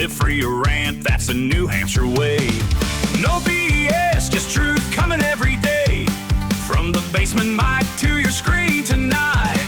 Live free or rant, that's a New Hampshire way. No BS, just truth coming every day. From the basement mic to your screen tonight.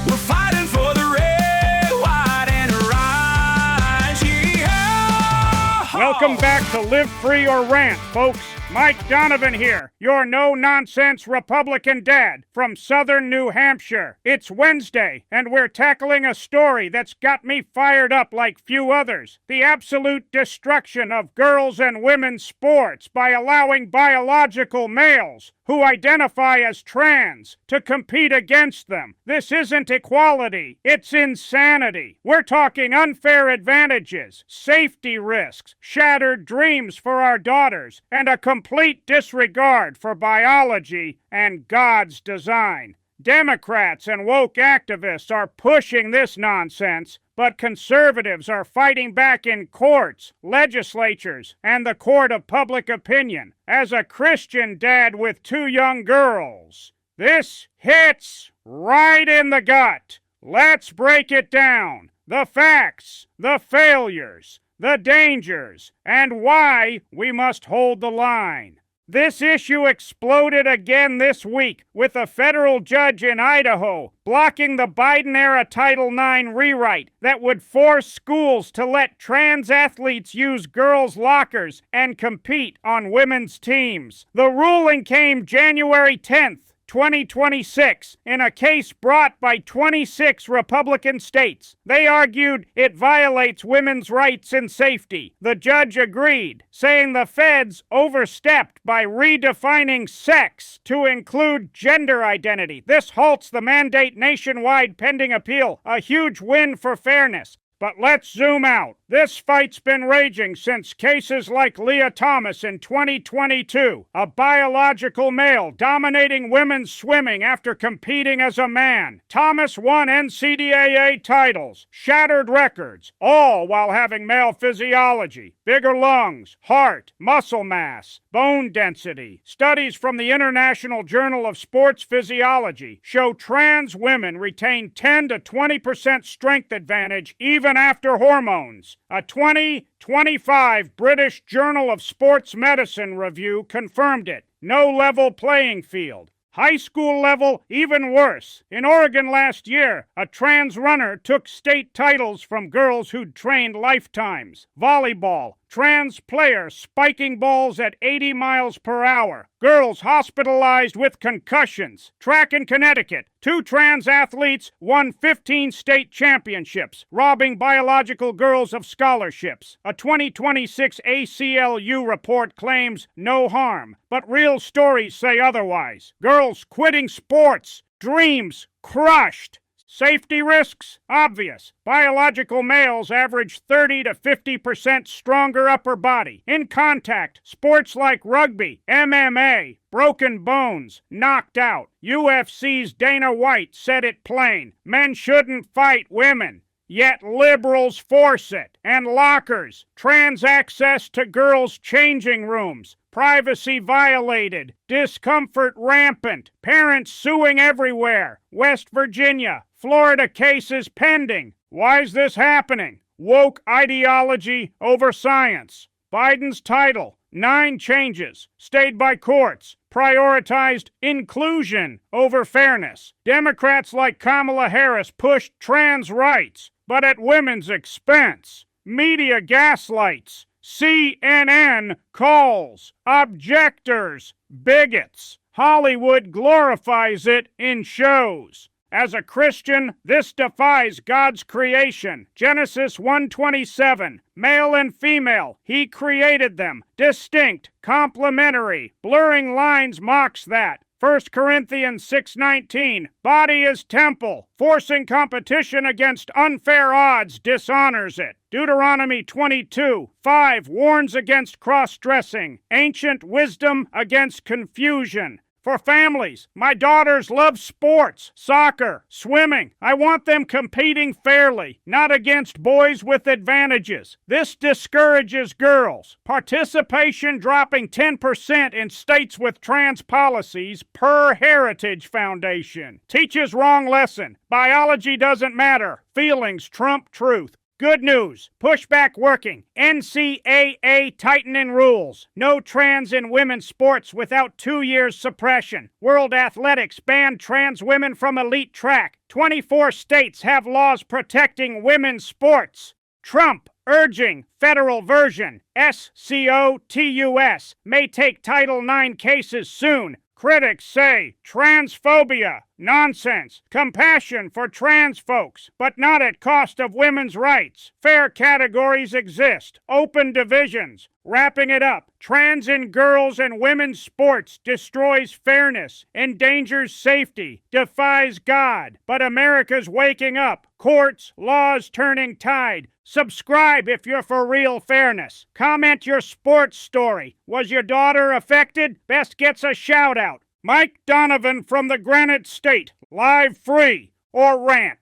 We're fighting for the red, white, and orange. Yeah! Welcome back to Live Free or Rant, folks. Mike Donovan here, your no-nonsense Republican dad from southern New Hampshire. It's Wednesday, and we're tackling a story that's got me fired up like few others. The absolute destruction of girls' and women's sports by allowing biological males who identify as trans to compete against them. This isn't equality, it's insanity. We're talking unfair advantages, safety risks, shattered dreams for our daughters, and a complete disregard for biology and God's design. Democrats and woke activists are pushing this nonsense, but conservatives are fighting back in courts, legislatures, and the court of public opinion. As a Christian dad with 2 young girls, this hits right in the gut. Let's break it down. The facts, the failures, the dangers, and why we must hold the line. This issue exploded again this week with a federal judge in Idaho blocking the Biden-era Title IX rewrite that would force schools to let trans athletes use girls' lockers and compete on women's teams. The ruling came January 10th. 2026, in a case brought by 26 Republican states. They argued it violates women's rights and safety. The judge agreed, saying the feds overstepped by redefining sex to include gender identity. This halts the mandate nationwide pending appeal, a huge win for fairness. But let's zoom out. This fight's been raging since cases like Leah Thomas in 2022, a biological male dominating women's swimming after competing as a man. Thomas won NCAA titles, shattered records, all while having male physiology, bigger lungs, heart, muscle mass, bone density. Studies from the International Journal of Sports Physiology show trans women retain 10 to 20% strength advantage even after hormones. A 2025 British Journal of Sports Medicine review confirmed it. No level playing field. High school level, even worse. In Oregon last year, a trans runner took state titles from girls who'd trained lifetimes. Volleyball, trans player spiking balls at 80 miles per hour. Girls hospitalized with concussions. Track in Connecticut, 2 trans athletes won 15 state championships, robbing biological girls of scholarships. A 2026 ACLU report claims no harm, but real stories say otherwise. Girls quitting sports, dreams crushed. Safety risks? Obvious. Biological males average 30 to 50% stronger upper body. In contact, sports like rugby, MMA, broken bones, knocked out. UFC's Dana White said it plain. Men shouldn't fight women. Yet liberals force it. And lockers, trans access to girls' changing rooms, privacy violated, discomfort rampant, parents suing everywhere. West Virginia, Florida cases pending. Why's this happening? Woke ideology over science. Biden's title, 9 changes, stayed by courts, prioritized inclusion over fairness. Democrats like Kamala Harris pushed trans rights, but at women's expense. Media gaslights. CNN calls. Objectors bigots. Hollywood glorifies it in shows. As a Christian, this defies God's creation. Genesis 1:27, male and female, He created them, distinct, complementary. Blurring lines mocks that. 1 Corinthians 6:19, body is temple. Forcing competition against unfair odds dishonors it. Deuteronomy 22:5 warns against cross-dressing. Ancient wisdom against confusion. For families, my daughters love sports, soccer, swimming. I want them competing fairly, not against boys with advantages. This discourages girls. Participation dropping 10% in states with trans policies per Heritage Foundation. Teaches wrong lesson. Biology doesn't matter. Feelings trump truth. Good news. Pushback working. NCAA tightening rules. No trans in women's sports without 2 years suppression. World Athletics banned trans women from elite track. 24 states have laws protecting women's sports. Trump urging federal version. SCOTUS may take Title IX cases soon. Critics say transphobia, nonsense, compassion for trans folks, but not at cost of women's rights. Fair categories exist, open divisions. Wrapping it up, trans in girls' and women's sports destroys fairness, endangers safety, defies God. But America's waking up. Courts, laws turning tide. Subscribe if you're for real fairness. Comment your sports story. Was your daughter affected? Best gets a shout out. Mike Donovan from the Granite State. Live free or rant.